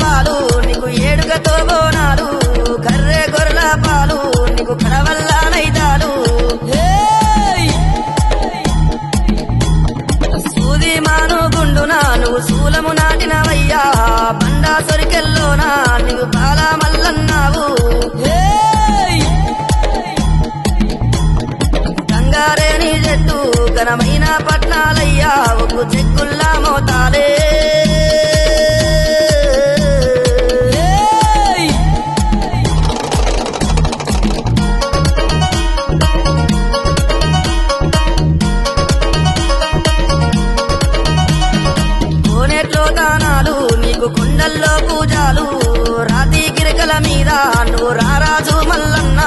పాలు నీకు ఏడుగతో బోనాలు కర్రె గొర్రెల పాలు నీకు కడవల్ల నైదాలు సూది మాను గుండునా నువ్వు శూలము నాటినవయ్యా బండా సొరికెల్లోనా నీవు బాల మల్లన్నావు గంగారేని చెట్టు ఘనమైన పట్నాలయ్యా ఒక్కు చెక్కుల్లా మోతాలే కోనేట్లో దానాలు నీకు కుండల్లో పూజాలు రాతి గిరికల మీద నువ్వు రారాజు మల్లన్న